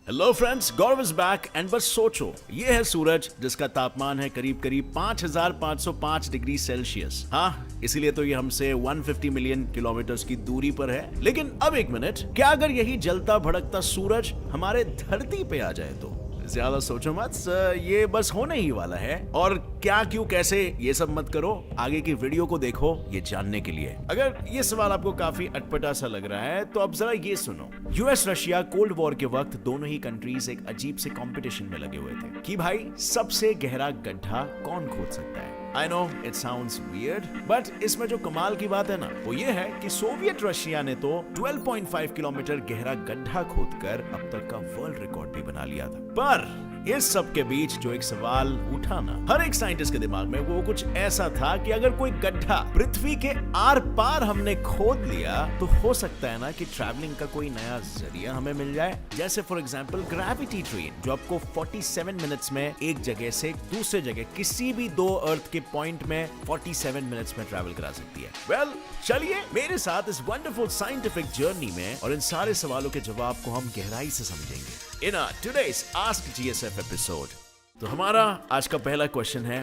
Hello friends, Gaurav is back and बस सोचो, ये है सूरज जिसका तापमान है करीब करीब 5505 डिग्री सेल्सियस। हाँ, इसीलिए तो ये हमसे 150 मिलियन किलोमीटर्स की दूरी पर है। लेकिन अब एक मिनट, क्या अगर यही जलता भड़कता सूरज हमारे धरती पे आ जाए तो? ज्यादा सोचो मत, ये बस होने ही वाला है। और क्या, क्यों, कैसे, ये सब मत करो, आगे की वीडियो को देखो ये जानने के लिए। अगर ये सवाल आपको काफी अटपटा सा लग रहा है तो अब जरा ये सुनो। यूएस रशिया कोल्ड वॉर के वक्त दोनों ही कंट्रीज एक अजीब से कंपटीशन में लगे हुए थे कि भाई सबसे गहरा गड्ढा कौन खोद सकता है। I know it sounds weird, but इसमें जो कमाल की बात है ना, वो ये है कि सोवियत रशिया ने तो 12.5 किलोमीटर गहरा गड्ढा खोदकर अब तक का वर्ल्ड रिकॉर्ड भी बना लिया था। पर इस सब के बीच जो एक सवाल उठा ना, हर एक साइंटिस्ट के दिमाग में, वो कुछ ऐसा था कि अगर कोई गड्ढा पृथ्वी के आर पार हमने खोद लिया तो हो सकता है ना कि ट्रैवलिंग का कोई नया जरिया हमें मिल जाए। जैसे फॉर एग्जांपल ग्रेविटी ट्रेन, जो आपको 47 मिनट्स में एक जगह से दूसरे जगह किसी भी दो अर्थ के पॉइंट में 47 मिनट्स में ट्रैवल करा सकती है। वेल, चलिए मेरे साथ इस वंडरफुल साइंटिफिक जर्नी में और इन सारे सवालों के जवाब को हम गहराई से समझेंगे in our today's Ask GSF episode। तो हमारा आज का पहला क्वेश्चन है,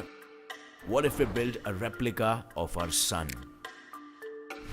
what if we build a replica of our sun?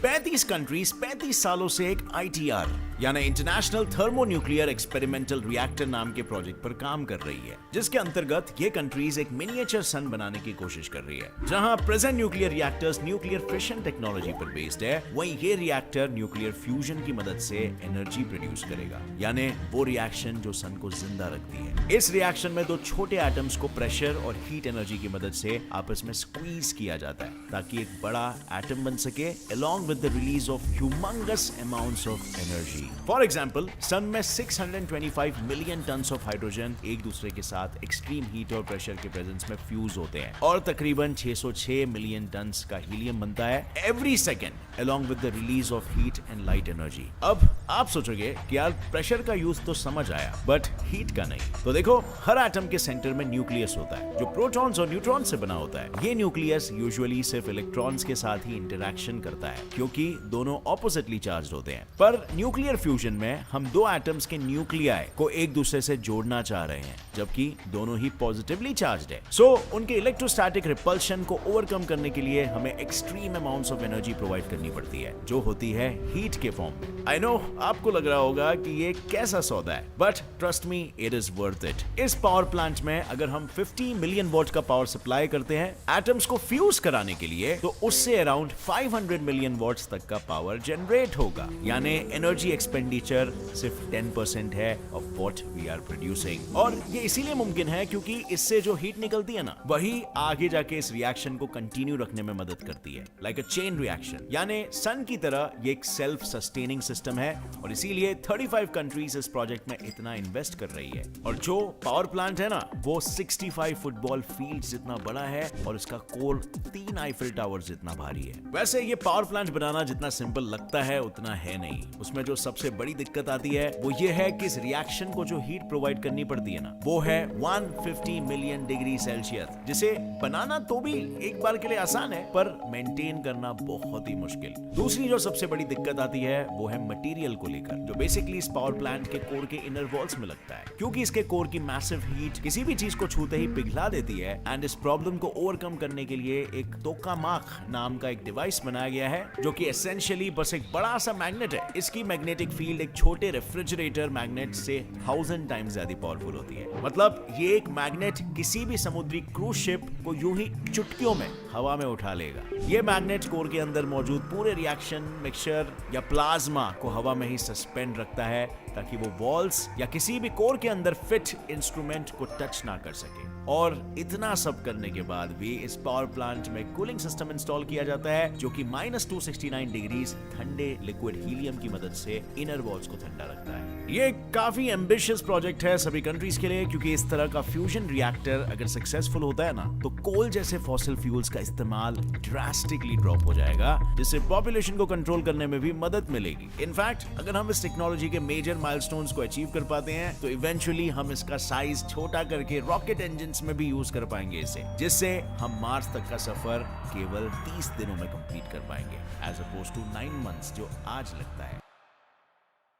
35 countries 35 सालों से एक ITR यानी इंटरनेशनल थर्मोन्यूक्लियर एक्सपेरिमेंटल रिएक्टर नाम के प्रोजेक्ट पर काम कर रही है, जिसके अंतर्गत ये कंट्रीज एक मिनिएचर सन बनाने की कोशिश कर रही है। जहां present nuclear reactors nuclear fission technology पर बेस्ड है, वहीं ये रिएक्टर न्यूक्लियर फ्यूजन की मदद से एनर्जी प्रोड्यूस करेगा, यानी वो रिएक्शन जो सन को जिंदा रखती है। इस रिएक्शन में दो छोटे एटम्स को प्रेशर और हीट एनर्जी की मदद से आपस में स्क्वीज किया जाता है ताकि एक बड़ा एटम बन सके, along with the release of humongous amounts of energy. For example, सन में 625 मिलियन टन्स ऑफ हाइड्रोजन एक दूसरे के साथ एक्सट्रीम हीट और प्रेशर के प्रेजेंस में फ्यूज होते हैं और तकरीबन 606 मिलियन टन्स का हीलियम बनता है every second, along with the release of heat and light energy. अब आप सोचोगे कि यार प्रेशर का यूज तो समझ आया, बट हीट का नहीं। तो देखो, हर एटम के सेंटर में न्यूक्लियस होता है जो प्रोटॉन्स और न्यूट्रॉन्स से बना होता है। ये न्यूक्लियस यूजुअली सिर्फ इलेक्ट्रॉन्स के साथ ही इंटरेक्शन करता है क्योंकि दोनों ऑपोजिटली चार्ज्ड होते हैं। पर न्यूक्लियर फ्यूजन में हम दो एटम्स के न्यूक्लियाई को एक दूसरे से जोड़ना चाह रहे हैं, जबकि दोनों ही पॉजिटिवली चार्ज्ड है। सो उनके इलेक्ट्रोस्टैटिक रिपल्शन को ओवरकम करने के लिए हमें extreme amounts of energy provide करनी पड़ती है, जो होती है हीट के फॉर्म में। आई नो आपको लग रहा होगा कि ये कैसा सौदा है, but trust me, it is worth it. इस पावर प्लांट में अगर हम 50 मिलियन वॉट का पावर सप्लाई करते हैं एटम्स को फ्यूज कराने के लिए, तो उससे अराउंड 500 मिलियन वॉट्स तक का पावर जनरेट होगा, यानी एनर्जी एक्सपेंडिचर सिर्फ 10% है of what we are producing. और ये इसीलिए मुमकिन है क्योंकि इससे जो हीट निकलती है ना, वही आगे जाके इस रिएक्शन को कंटिन्यू रखने में मदद करती है, लाइक अ चेन रिएक्शन। यानी सन की तरह ये एक सेल्फ सस्टेनिंग सिस्टम है और इसीलिए 35 कंट्रीज इस प्रोजेक्ट में इतना इन्वेस्ट कर रही है। और जो पावर प्लांट है ना, वो 65 फुटबॉल फील्ड जितना बड़ा है और इसका कोर 3 आईफिल टावर जितना भारी है। वैसे ये पावर प्लांट बनाना जितना सिंपल लगता है उतना है नहीं। उसमें जो सबसे बड़ी दिक्कत आती है वो ये है कि इस रिएक्शन को जो हीट प्रोवाइड करनी पड़ती है ना, वो है 150 मिलियन डिग्री सेल्सियस, जिसे बनाना तो भी एक बार के लिए आसान है, पर मेंटेन करना बहुत ही मुश्किल। दूसरी जो सबसे बड़ी दिक्कत आती है वो है मटेरियल को लेकर, जो बेसिकली इस पावर प्लांट के कोर के इनर वॉल्स में लगता है, क्योंकि इसके कोर की मैसिव हीट किसी भी चीज को छूते ही पिघला देती है। एंड इस प्रॉब्लम को ओवरकम करने के लिए एक टोकामाक नाम का एक डिवाइस बनाया गया है, जो कि एसेंशियली बस एक बड़ा सा मैग्नेट है। इसकी मैग्नेटिक फील्ड एक छोटे रेफ्रिजरेटर मैग्नेट से 1000 टाइम्स ज्यादा पावरफुल होती है। मतलब ये एक मैग्नेट किसी भी समुद्री क्रूज शिप को यूं ही चुटकियों में हवा में उठा लेगा। ये मैग्नेट कोर के अंदर मौजूद पूरे रिएक्शन मिक्सचर या प्लाज्मा को हवा में ही सस्पेंड रखता है ताकि वो वॉल्स या किसी भी कोर के अंदर फिट इंस्ट्रूमेंट को टच ना कर सके। और इतना सब करने के बाद भी इस पावर प्लांट में कूलिंग सिस्टम इंस्टॉल किया जाता है, जो कि -269 डिग्रीज ठंडे लिक्विड हीलियम की मदद से इनर वॉल्स को ठंडा रखता है। ये काफी एम्बिशियस प्रोजेक्ट है सभी कंट्रीज के लिए, क्योंकि इस तरह का फ्यूजन रिएक्टर अगर सक्सेसफुल होता है ना, तो कोल जैसे फॉसिल फ्यूल्स का इस्तेमाल ड्रास्टिकली ड्रॉप हो जाएगा, जिससे पॉपुलेशन को कंट्रोल करने में भी मदद मिलेगी। इनफैक्ट अगर हम इस टेक्नोलॉजी के मेजर माइलस्टोन्स को अचीव कर पाते हैं, तो इवेंचुअली हम इसका साइज छोटा करके रॉकेट इंजन में भी यूज कर पाएंगे इसे, जिससे हम मार्स तक का सफर केवल 30 दिनों में कंप्लीट कर पाएंगे, एज अपोज टू 9 मंथ्स जो आज लगता है।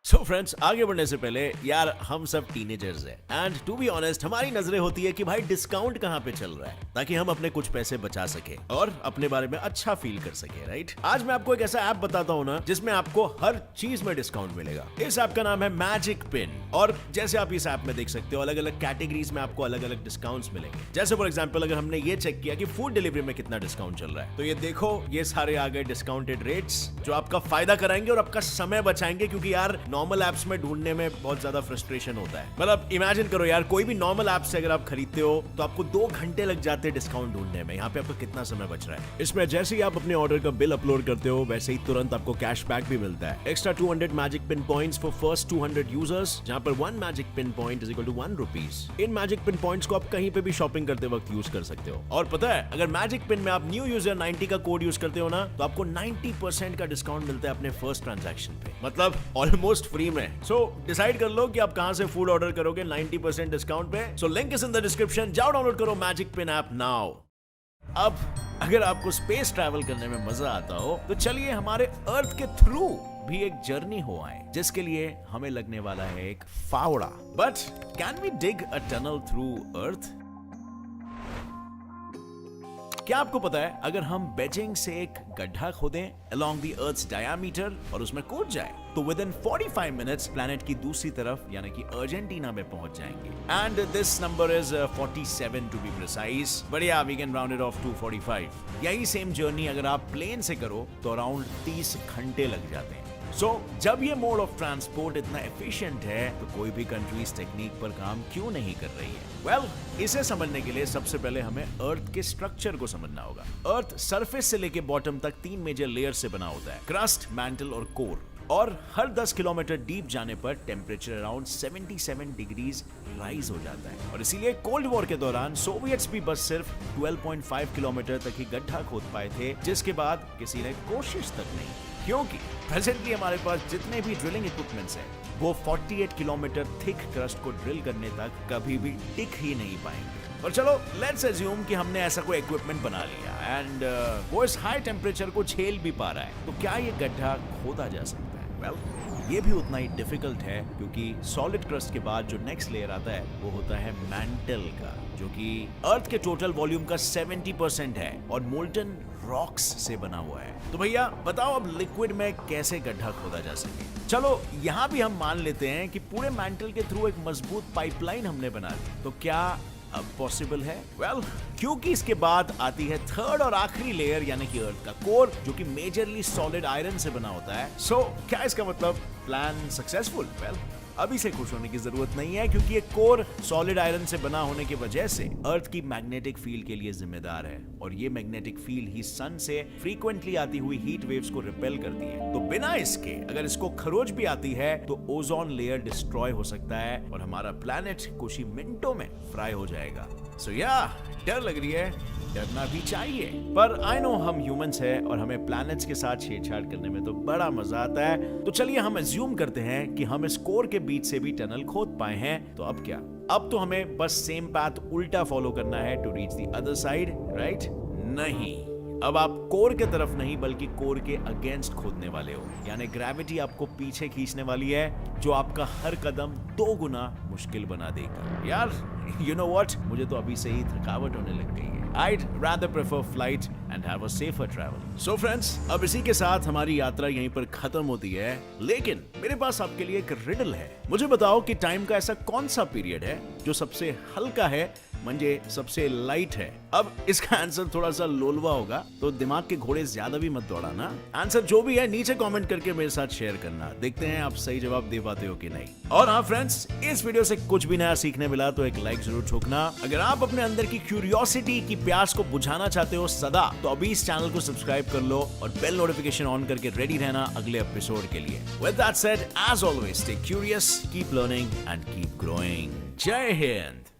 सो फ्रेंड्स, आगे बढ़ने से पहले यार हम सब टीनेजर्स हैं एंड टू बी ऑनेस्ट हमारी नजरें होती है कि भाई डिस्काउंट कहाँ पे चल रहा है ताकि हम अपने कुछ पैसे बचा सके और अपने बारे में अच्छा फील कर सके, राइट? आज मैं आपको एक ऐसा ऐप बताता हूँ ना जिसमें आपको हर चीज में डिस्काउंट मिलेगा। इस ऐप का नाम है मैजिक पिन और जैसे आप इस ऐप में देख सकते हो अलग अलग कैटेगरीज में आपको अलग अलग डिस्काउंट्स मिलेंगे। जैसे फॉर एग्जाम्पल अगर हमने ये चेक किया कि फूड डिलीवरी में कितना डिस्काउंट चल रहा है तो ये देखो ये सारे आ गए डिस्काउंटेड रेट्स जो आपका फायदा कराएंगे और आपका समय बचाएंगे, क्योंकि यार नॉर्मल एप्स में ढूंढने में बहुत ज्यादा फ्रस्ट्रेशन होता है। मतलब इमेजिन करो यार, कोई भी नॉर्मल ऐप से अगर आप खरीदते हो तो आपको 2 घंटे लग जाते हैं डिस्काउंट ढूंढने में। यहाँ पे आपका कितना समय बच रहा है। इसमें जैसे ही आप अपने ऑर्डर का बिल अपलोड करते हो वैसे ही तुरंत आपको कैशबैक भी मिलता है। Extra 200 magic pin points for first 200 users, जहां पर 1 magic pin point is equal to 1 rupees. इन मैजिक पिन पॉइंट्स को आप कहीं पे भी शॉपिंग करते वक्त यूज कर सकते हो। और पता है, अगर मैजिक पिन में आप न्यू यूजर 90 का कोड यूज करते हो ना तो आपको 90% का डिस्काउंट मिलता है अपने फर्स्ट ट्रांजैक्शन पे, मतलब ऑलमोस्ट फ्री में। सो डिसाइड कर लो कि आप कहां से फूड ऑर्डर करोगे 90% डिस्काउंट पे। So link is in the description, जाओ डाउनलोड करो मैजिक पिन ऐप नाउ। अब अगर आपको स्पेस ट्रैवल करने में मजा आता हो तो चलिए हमारे अर्थ के थ्रू भी एक जर्नी हो आए, जिसके लिए हमें लगने वाला है एक फावड़ा। But can we dig a tunnel through Earth? क्या आपको पता है अगर हम बेजिंग से एक गड्ढा खोदें along the Earth's diameter और उसमें कूद जाए तो within 45 minutes प्लैनेट की दूसरी तरफ यानी कि अर्जेंटीना में पहुंच जाएंगे। And this number is 47 to be precise, but yeah, we can round it off to 45। यही सेम जर्नी अगर आप प्लेन से करो तो अराउंड 30 घंटे लग जाते हैं। जब ये मोड ऑफ ट्रांसपोर्ट इतना एफिशिएंट है तो कोई भी कंट्री इस टेक्निक पर काम क्यों नहीं कर रही है? इसे समझने के लिए सबसे पहले हमें अर्थ के स्ट्रक्चर को समझना होगा। अर्थ सरफेस से लेके बॉटम तक 3 मेजर लेयर से बना होता है, क्रस्ट, मैंटल और कोर। और हर 10 किलोमीटर डीप जाने पर टेम्परेचर अराउंड 77 डिग्रीज राइज हो जाता है। और इसीलिए कोल्ड वॉर के दौरान सोवियट्स भी बस सिर्फ 12.5 किलोमीटर तक ही गड्ढा खोद पाए थे, जिसके बाद किसी ने कोशिश तक नहीं, क्योंकि प्रेजेंटली हमारे पास जितने भी ड्रिलिंग इक्विपमेंट्स हैं वो 48 किलोमीटर थिक क्रस्ट को ड्रिल करने तक कभी भी टिक ही नहीं पाएंगे। और चलो लेट्स अज्यूम कि हमने ऐसा कोई इक्विपमेंट बना लिया एंड वो इस हाई टेम्परेचर को झेल भी पा रहा है, तो क्या ये गड्ढा खोदा जा सकता है? ये भी उतना ही डिफिकल्ट है, क्योंकि सॉलिड क्रस्ट के बाद जो नेक्स्ट लेयर आता है वो होता है मैंटल का, जो कि अर्थ के टोटल वॉल्यूम का 70% है और मोल्टन रॉक्स से बना हुआ है। तो भैया बताओ अब लिक्विड में कैसे गड्ढा खोदा जा सके? चलो यहाँ भी हम मान लेते हैं कि पूरे मैंटल के थ्रू एक मजबूत पाइपलाइन हमने बना दी, तो क्या अब पॉसिबल है? क्योंकि इसके बाद आती है थर्ड और आखिरी लेयर यानी कि अर्थ का कोर, जो कि मेजरली सॉलिड आयरन से बना होता है। क्या इसका मतलब प्लान सक्सेसफुल? अभी से खुश होने की जरूरत नहीं है, क्योंकि ये कोर सॉलिड आयरन से बना होने की वजह से अर्थ की मैग्नेटिक फील्ड के लिए जिम्मेदार है और ये मैग्नेटिक फील्ड ही सन से फ्रीक्वेंटली आती हुई हीट वेव्स को रिपेल करती है। तो बिना इसके अगर इसको खरोच भी आती है तो ओजोन लेयर डिस्ट्रॉय हो सकता है और हमारा प्लैनेट कुछ ही मिनटों में फ्राई हो जाएगा। डर लग रही है, डरना भी चाहिए, पर आई नो हम ह्यूमंस हैं और हमें प्लैनेट्स के साथ छेड़छाड़ करने में तो बड़ा मजा आता है। तो चलिए हम अज्यूम करते हैं कि हम इस कोर के बीच से भी टनल खोद पाए हैं, तो अब क्या? अब तो हमें बस सेम पाथ उल्टा फॉलो करना है to reach the other side, right? नहीं, अब आप कोर के तरफ नहीं बल्कि कोर के अगेंस्ट खोदने वाले हो, यानी ग्रेविटी आपको पीछे खींचने वाली है, जो आपका हर कदम 2 गुना मुश्किल बना देगा। यार यू नो व्हाट, मुझे तो अभी से ही थकावट होने लग गई है। I'd rather prefer flight and have a safer travel. So friends, अब इसी के साथ हमारी यात्रा यहीं पर खत्म होती है, लेकिन मेरे पास आपके लिए एक रिडल है। मुझे बताओ कि टाइम का ऐसा कौन सा पीरियड है जो सबसे हल्का है, म्हणजे सबसे लाइट है। अब इसका आंसर थोड़ा सा लोलवा होगा, तो दिमाग के घोड़े ज्यादा भी मत दौड़ाना। आंसर जो भी है नीचे कमेंट करके मेरे साथ शेयर करना, देखते हैं आप सही जवाब दे पाते हो कि नहीं। और हाँ फ्रेंड्स, इस वीडियो से कुछ भी नया सीखने मिला तो एक लाइक जरूर ठोकना। अगर आप अपने अंदर की क्यूरियोसिटी की प्यास को बुझाना चाहते हो सदा, तो अभी इस चैनल को सब्सक्राइब कर लो और बेल नोटिफिकेशन ऑन करके रेडी रहना अगले एपिसोड के लिए। With that said, as always, stay curious, keep learning and keep growing. जय हिंद।